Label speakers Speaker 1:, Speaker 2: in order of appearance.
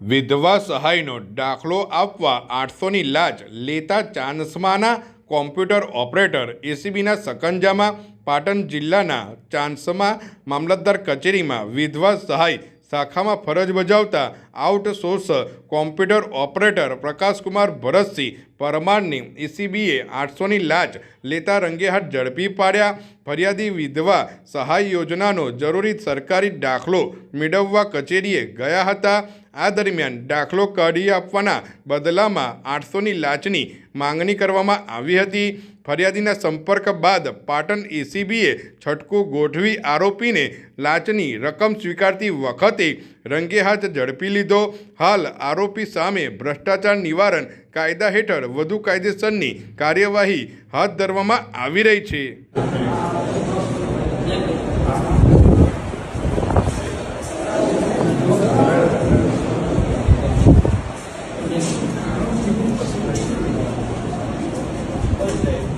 Speaker 1: વિધવા સહાયનો દાખલો આપવા 800ની લાંચ લેતા ચાણસ્માના કોમ્પ્યુટર ઓપરેટર એસીબીના સકંજામાં. પાટણ જિલ્લાના ચાણસ્મા મામલતદાર કચેરીમાં વિધવા સહાય શાખામાં ફરજ બજાવતા outsource computer operator Prakashkumar Bharatsinh પરમારની એસીબીએ 800ની લાંચ લેતા રંગે હાથ ઝડપી પાડ્યા. ફરિયાદી વિધવા સહાય યોજનાનો જરૂરી સરકારી દાખલો મેળવવા કચેરીએ ગયા હતા. આ દરમિયાન દાખલો કાઢી આપવાના બદલામાં 800ની લાંચની માંગણી કરવામાં આવી હતી. ફરિયાદીના સંપર્ક બાદ પાટણ એસીબીએ છટકું ગોઠવી આરોપીને લાંચની રકમ સ્વીકારતી વખતે રંગે હાથ ઝડપી લીધો. હાલ આરોપી સામે ભ્રષ્ટાચાર નિવારણ કાયદા હેઠળ વધુ કાયદેસરની કાર્યવાહી હાથ ધરવામાં આવી રહી છે.
Speaker 2: Okay.